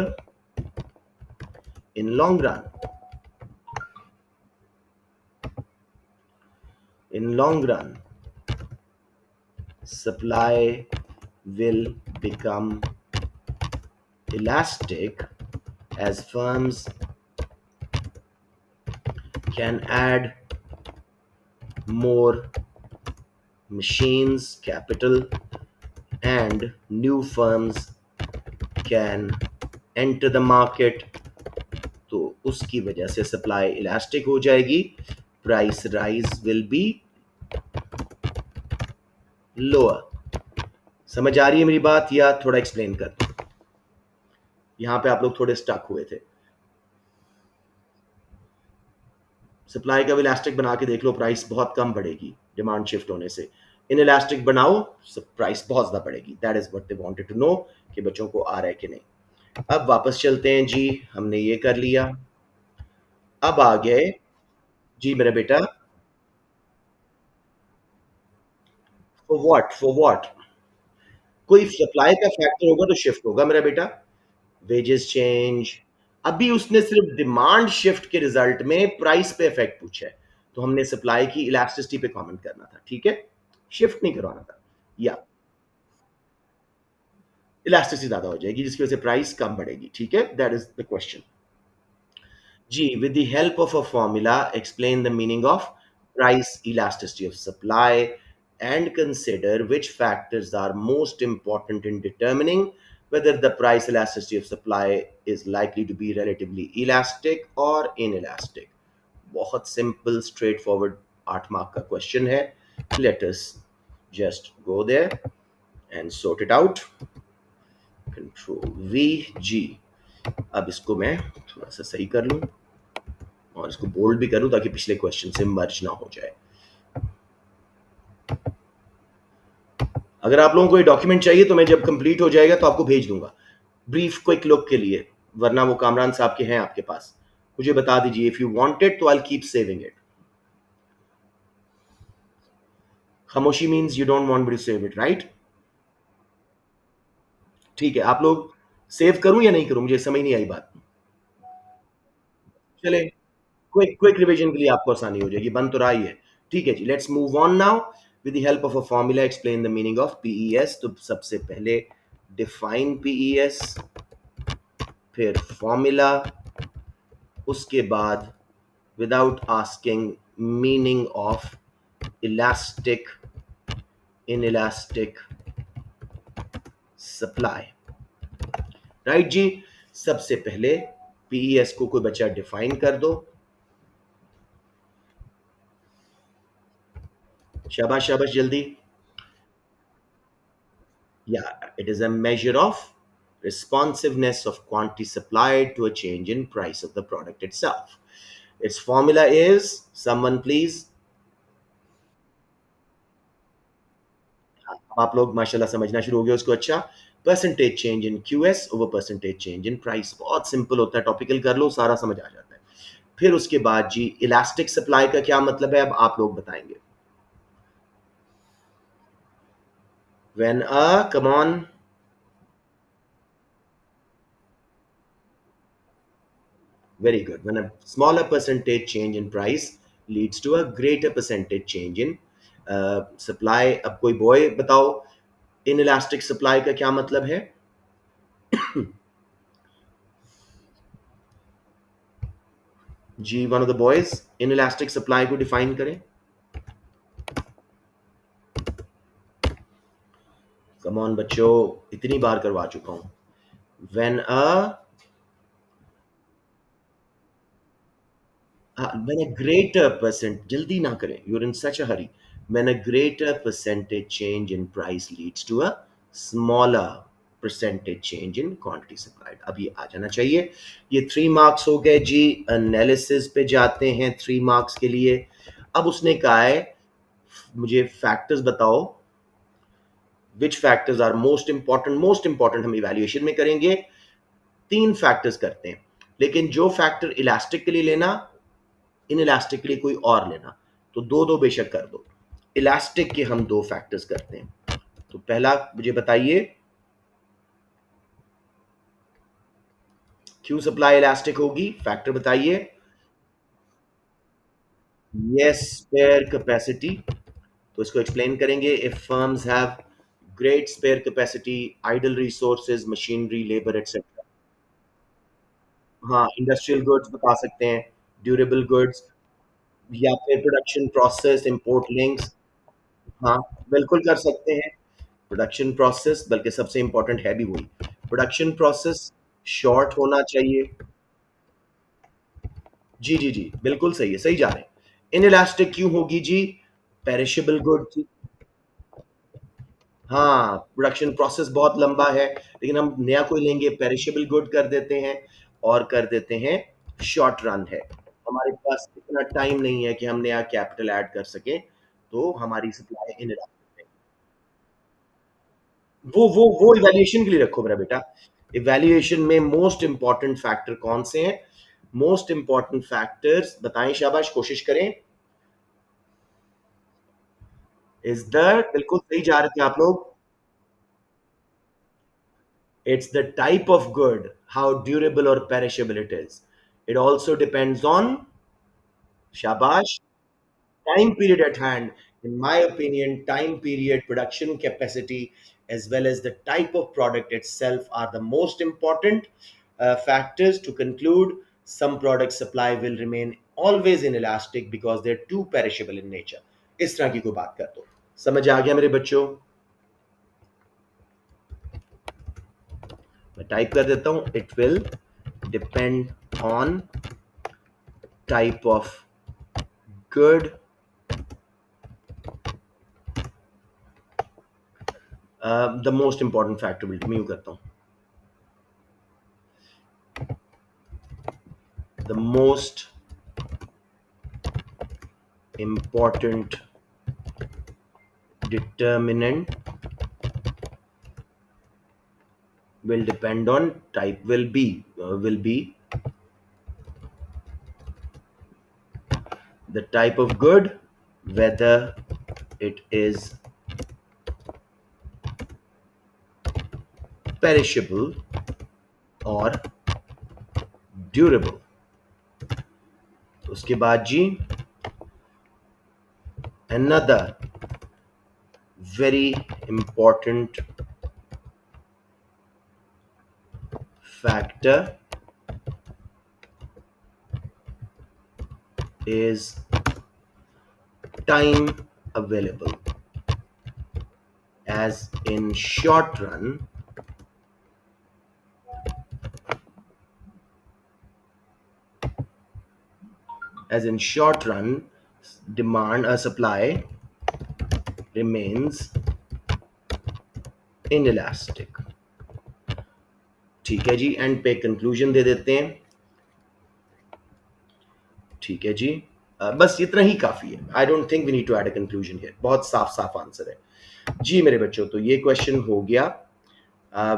S1: in long run, in long run, supply will become elastic as firms can add more machines, capital, and new firms can enter the market, तो उसकी वजह से supply elastic हो जाएगी, price rise will be lower. समझ आ रही है मेरी बात या थोड़ा एक्सप्लेन कर दूं? यहां पे आप लोग थोड़े स्टक हुए थे। सप्लाई का इलास्टिक बना के देख लो, प्राइस बहुत कम बढ़ेगी डिमांड शिफ्ट होने से। इन इलास्टिक बनाओ, प्राइस बहुत ज्यादा बढ़ेगी। That is what they wanted to know, कि बच्चों को आ रहा है कि नहीं। अब वापस चलते हैं जी, हमने ये कर लिया। अब आ गए जी मेरा बेटा, फॉर व्हाट, कोई सप्लाई का फैक्टर होगा तो शिफ्ट होगा मेरा बेटा। वेजेस चेंज, अभी उसने सिर्फ डिमांड शिफ्ट के रिजल्ट में प्राइस पे इफेक्ट पूछा है, तो हमने सप्लाई की इलास्टिसिटी पे कमेंट करना था, ठीक है, शिफ्ट नहीं करवाना था। या इलास्टिसिटी ज्यादा हो जाएगी जिसकी वजह से प्राइस कम बढ़ेगी, ठीक है, that is the question. G. With the help of a formula, explain the meaning of price elasticity of supply and consider which factors are most important in determining whether the price elasticity of supply is likely to be relatively elastic or inelastic. बहुत simple, straightforward 8 mark का question है. Let us just go there and sort it out. Control V G. अब इसको मैं थोड़ा सा सही कर लूं और इसको बोल्ड भी करूं ताकि पिछले क्वेश्चन से मर्ज ना हो जाए। अगर आप लोगों को ये डॉक्यूमेंट चाहिए तो मैं जब कंप्लीट हो जाएगा तो आपको भेज दूंगा ब्रीफ क्विक लुक के लिए, वरना वो कामरान साहब के हैं आपके पास, मुझे बता दीजिए। इफ यू वांट इट तो आई कीप सेविंग इट। खामोशी means you don't want me to save it, right? ठीक है, आप लोग सेव करूं या नहीं करूं, मुझे समझ नहीं आई बात। चले, क्विक क्विक रिवीजन के लिए आपको आसानी हो जाएगी, बन तो रहा ही है। ठीक है जी, let's move on now. With the help of a formula explain the meaning of PES. तो सबसे पहले डिफाइन पीईएस, फिर फॉर्मूला, उसके बाद without asking meaning of elastic, inelastic supply. Right जी, सबसे पहले पीईएस को कोई बच्चा डिफाइन कर दो। शाबाश शाबाश, जल्दी। Yeah, it is a measure of responsiveness of quantity supplied to a change in price of the product itself. Its formula is, someone please, आप लोग माशाल्लाह समझना शुरू हो गए उसको। अच्छा, percentage change in QS over percentage change in price. बहुत सिंपल होता है, टॉपिकल कर लो सारा समझ आ जाता है। फिर उसके बाद जी इलास्टिक सप्लाई का क्या मतलब है, अब आप लोग बताएंगे। When a, come on, very good. When a smaller percentage change in price leads to a greater percentage change in supply. अब कोई बॉय बताओ इनइलास्टिक सप्लाई का क्या मतलब है? जी, one of the boys inelastic supply को डिफाइन करें। कम ऑन बच्चों, इतनी बार करवा चुका हूं। When a, when a greater percent, जल्दी ना करें, you're in such a hurry. When a greater percentage change in price leads to a smaller percentage change in quantity supplied. अब ये आ जाना चाहिए। ये 3 मार्क्स हो गए जी। एनालिसिस पे जाते हैं 3 मार्क्स के लिए। अब उसने कहा है मुझे फैक्टर्स बताओ, which factors are most important. Most important हम इवैल्यूएशन में करेंगे, 3 फैक्टर्स करते हैं, लेकिन जो फैक्टर इलास्टिक के लिए लेना, इन इलास्टिक के लिए कोई और लेना, तो दो दो बेशक कर दो। इलास्टिक के हम 2 फैक्टर्स करते हैं। तो पहला मुझे बताइए, क्यों सप्लाई इलास्टिक होगी, फैक्टर बताइए। Yes, spare capacity. तो इसको एक्सप्लेन करेंगे। If firms have great spare capacity, idle resources, machinery, labour etcetera. हाँ, इंडस्ट्रियल गुड्स बता सकते हैं, ड्यूरेबल गुड्स, या फिर प्रोडक्शन प्रोसेस, इंपोर्ट लिंक्स। हाँ, बिल्कुल कर सकते हैं। प्रोडक्शन प्रोसेस, बल्कि सबसे इंपॉर्टेंट है भी वही, प्रोडक्शन प्रोसेस शॉर्ट होना चाहिए। जी जी जी, बिल्कुल सही है, सही जा रहे हैं। इनइलास्टिक क्यों होगी जी? Perishable good. हाँ, प्रोडक्शन प्रोसेस बहुत लंबा है, लेकिन हम नया कोई लेंगे, पेरिशेबल गुड कर देते हैं और कर देते हैं शॉर्ट रन है। हमारे पास इतना टाइम नहीं है कि हम नया कैपिटल ऐड कर सकें, तो हमारी सप्लाई इनइलास्टिक है। वो इवैल्यूएशन के लिए रखो मेरा बेटा। इवैल्यूएशन में मोस्ट इंपॉर्टेंट फैक्टर कौन से हैं? मोस्ट इंपॉर्टेंट फैक्टर्स बताएं, शाबाश, कोशिश करें। इज द, बिल्कुल सही जा रहे थे आप लोग। It's the type of good, how durable or perishable it is. It also depends on, shabash, time period at hand. In my opinion, time period, production capacity, as well as the type of product itself are the most important factors to conclude some product supply will remain always inelastic because they're too perishable in nature. इस तरह की कोई बात कर दो, समझ आ गया मेरे बच्चों? मैं टाइप कर देता हूं, it will depend on type of good, the most important factor will, मैं यूं करता हूं, the most important determinant will depend on type, will be the type of good, whether it is perishable or durable. उसके बाद जी, another very important factor is time available, as in short run demand supply remains inelastic. ठीक है जी, and पे conclusion दे देते हैं। ठीक है जी, बस इतना ही काफी है। I don't think we need to add a conclusion here, बहुत साफ साफ आंसर है जी मेरे बच्चों। तो ये क्वेश्चन हो गया,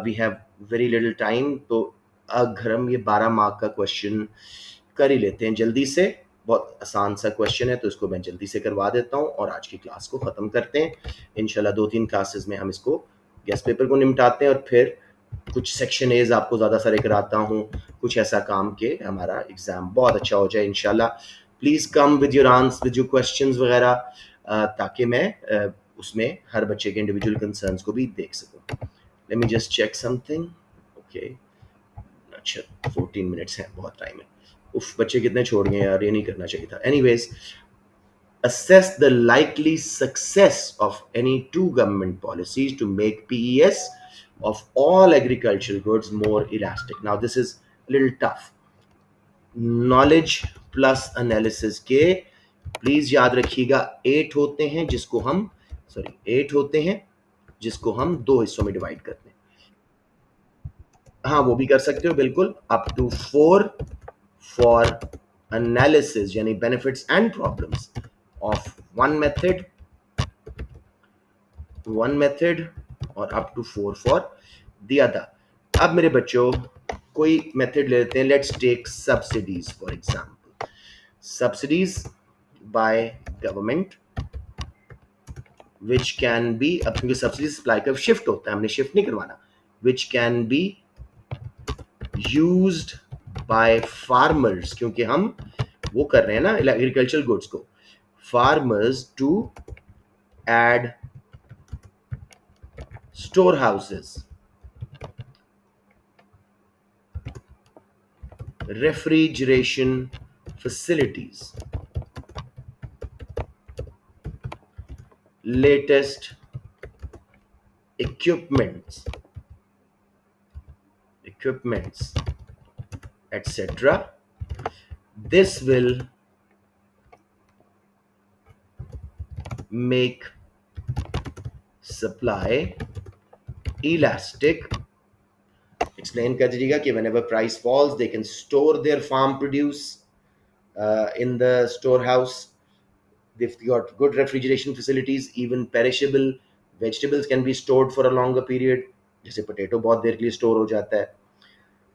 S1: we have very little time, तो अगर हम ये 12 मार्क का क्वेश्चन कर ही लेते हैं जल्दी से, बहुत आसान सा क्वेश्चन है तो इसको मैं जल्दी से करवा देता हूँ और आज की क्लास को ख़त्म करते हैं। इंशाल्लाह 2-3 क्लासेस में हम इसको गेस्ट पेपर को निपटाते हैं और फिर कुछ सेक्शन एज आपको ज़्यादा सारे कराता हूँ, कुछ ऐसा काम के हमारा एग्ज़ाम बहुत अच्छा हो जाए इंशाल्लाह। Please come with your answer, with your questions वगैरह, ताकि मैं उसमें हर बच्चे के इंडिविजुअल कंसर्न्स को भी देख सकूँ। Let me just check something. Okay, अच्छा 14 मिनट्स है, बहुत टाइम है। उफ, बच्चे कितने छोड़ गए यार, ये नहीं करना चाहिए था। Anyways, assess the likely success of any two government policies to make PES of all agricultural goods more elastic. Now this is a little tough. Knowledge plus analysis के प्लीज याद रखिएगा 8 होते हैं जिसको हम 8 होते हैं जिसको हम 2 हिस्सों में डिवाइड करते हैं। हाँ, वो भी कर सकते हो बिल्कुल, अप टू 4 फॉर एनालिसिस यानी benefits and problems of one method और up to 4 for the other. अब मेरे बच्चों कोई मेथड ले लेते हैं, let's take subsidies for example. Subsidies by government which can be, अब क्योंकि सब्सिडी सप्लाई का शिफ्ट होता है, हमने शिफ्ट नहीं करवाना, which can be used by farmers, क्योंकि हम वो कर रहे हैं ना एग्रीकल्चरल गुड्स को, farmers to aid storehouses, refrigeration facilities, latest equipments, etc. This will make supply elastic. Explain कर दीजिएगा कि whenever price falls, they can store their farm produce in the storehouse. They've got good refrigeration facilities, even perishable vegetables can be stored for a longer period. जैसे potato बहुत देर के लिए store हो जाता है।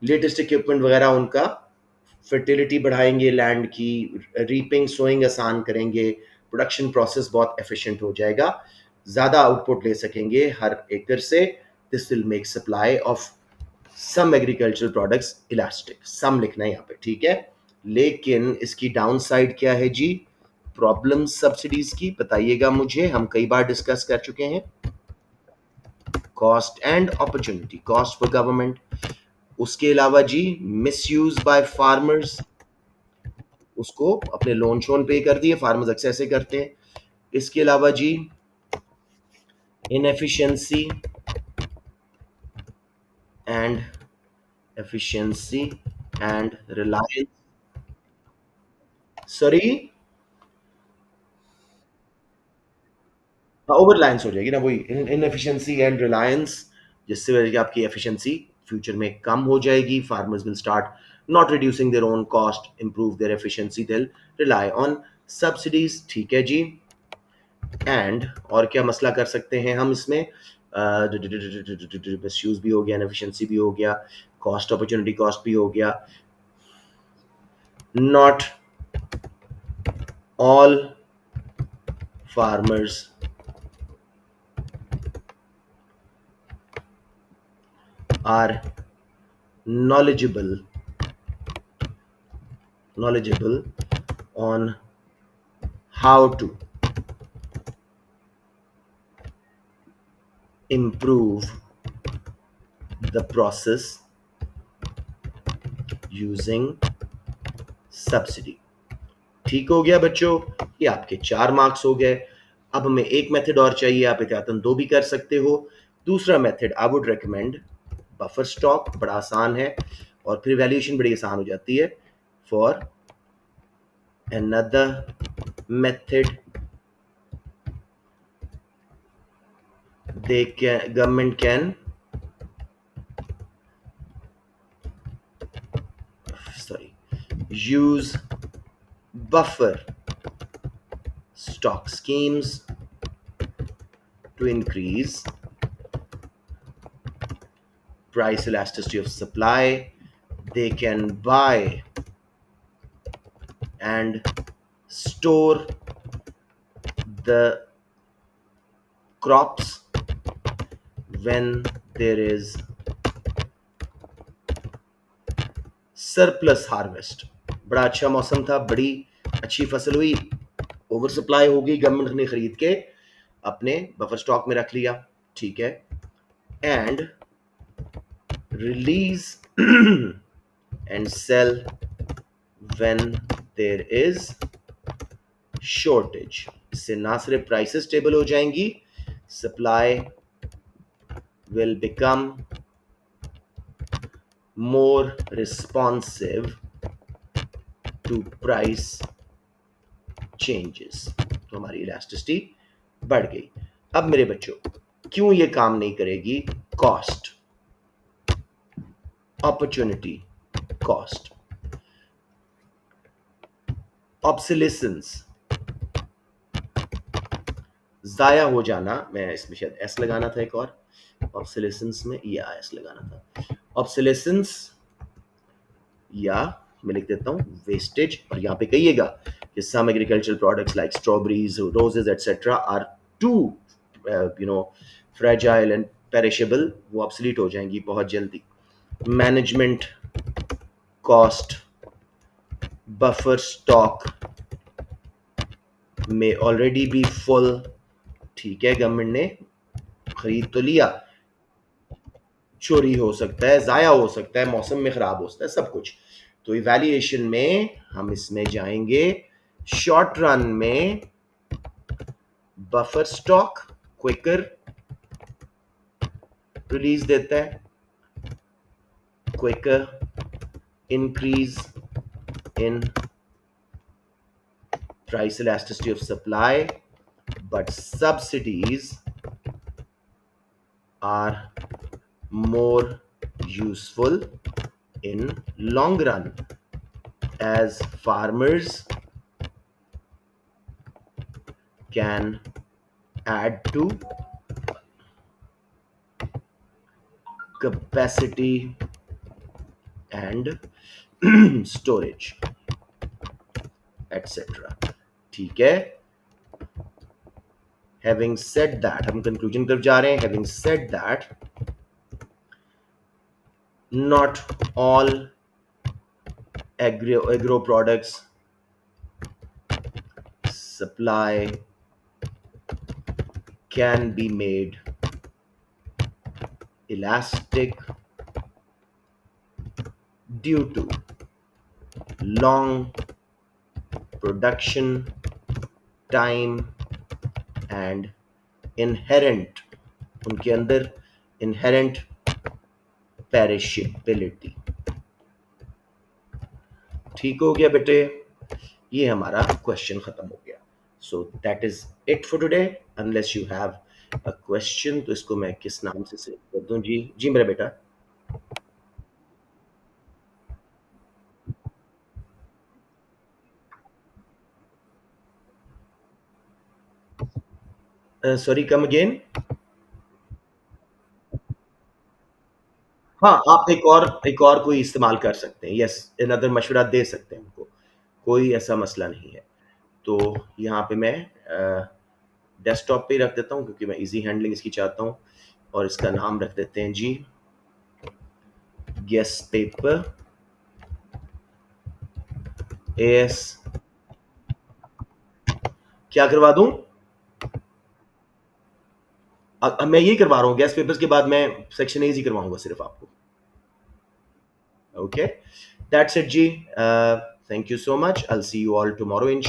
S1: लेटेस्ट इक्विपमेंट वगैरह उनका fertility बढ़ाएंगे, लैंड की रीपिंग सोइंग आसान करेंगे, प्रोडक्शन प्रोसेस बहुत एफिशिएंट हो जाएगा, ज़्यादा आउटपुट ले सकेंगे हर एकड़ से। This will make supply of some agricultural products elastic, some लिखना है यहाँ पे, ठीक है। लेकिन इसकी डाउन साइड क्या है जी? प्रॉब्लम सब्सिडीज की, बताइएगा मुझे, हम कई बार डिस्कस कर चुके हैं। Cost and opportunity, cost for government, उसके अलावा जी मिसयूज बाय फार्मर्स, उसको अपने लोन शोन पे कर दिए, फार्मर्स अक्सर ऐसे करते हैं। इसके अलावा जी inefficiency and efficiency and reliance, sorry, over reliance हो जाएगी ना, वही इनएफिशिएंसी एंड रिलायंस, जिससे वजह से आपकी एफिशिएंसी फ्यूचर में कम हो जाएगी। Farmers will start not reducing their own cost, improve there efficiency, they rely on subsidies, ठीक है जी। एंड और क्या मसला कर सकते हैं हम इसमें? मिसयूज भी हो गया, इनएफिशिएंसी भी हो गया, कॉस्ट अपॉर्चुनिटी कॉस्ट भी हो गया। Not all farmers are knowledgeable knowledgeable on how to improve the process using subsidy। ठीक हो गया बच्चों, ये आपके 4 मार्क्स हो गए। अब हमें एक मेथड और चाहिए, आप एहतियातन 2 भी कर सकते हो। दूसरा method I would recommend buffer stock, बड़ा आसान है और फिर वैल्यूएशन बड़ी आसान हो जाती है। For another method, government can, sorry, use buffer stock schemes to increase price elasticity of supply. They can buy and store the crops when there is surplus harvest. बड़ा अच्छा मौसम था, बड़ी अच्छी फसल हुई, ओवर सप्लाई हो गई, गवर्नमेंट ने खरीद के अपने बफर स्टॉक में रख लिया, ठीक है। And release and sell when there is shortage. इससे ना सिर्फ प्राइसेस स्टेबल हो जाएंगी, supply will become more responsive to price changes, तो हमारी इलास्टिसिटी बढ़ गई। अब मेरे बच्चों, क्यों ये काम नहीं करेगी? कॉस्ट, अपॉर्चुनिटी कॉस्ट, ऑब्सोलेसेंस, जाया हो जाना, मैं इसमें शायद एस लगाना था एक और, ऑब्सोलेसेंस में या एस लगाना था, ऑब्सोलेसेंस या मैं लिख देता हूं वेस्टेज। और यहां पे कहिएगा कि some agricultural products like strawberries, roses etcetera are too fragile and perishable, वो ऑब्सोलीट हो जाएंगी बहुत जल्दी। मैनेजमेंट कॉस्ट, बफर स्टॉक में ऑलरेडी बी फुल, ठीक है, गवर्नमेंट ने खरीद तो लिया, चोरी हो सकता है, जाया हो सकता है, मौसम में खराब हो सकता है, सब कुछ। तो इवैल्यूएशन में हम इसमें जाएंगे शॉर्ट रन में बफर स्टॉक क्विकर रिलीज देता है, quicker increase in price elasticity of supply, but subsidies are more useful in long run as farmers can add to capacity and storage etc, ठीक है। Having said that, हम conclusion तरफ जा रहे हैं। Having said that, not all agro products supply can be made elastic due to long production time and inherent उनके अंदर inherent perishability। ठीक हो गया बेटे, ये हमारा क्वेश्चन खत्म हो गया। So that is it for today, unless you have a question. तो इसको मैं किस नाम से सेव कर दूं? जी जी मेरा बेटा। Sorry, come again. हाँ, आप एक और कोई इस्तेमाल कर सकते हैं। यस, अनदर मशवरा दे सकते हैं उनको, कोई ऐसा मसला नहीं है। तो यहाँ पे मैं डेस्कटॉप पे ही रख देता हूँ क्योंकि मैं इजी हैंडलिंग इसकी चाहता हूँ। और इसका नाम रख देते हैं जी गेस पेपर एएस। क्या करवा दूं? अब मैं यही करवा रहा हूँ, गेस्ट पेपर्स के बाद मैं सेक्शन एज ही करवाऊंगा सिर्फ आपको। ओके, दैट्स इट जी। Thank you so much, I will see you all tomorrow in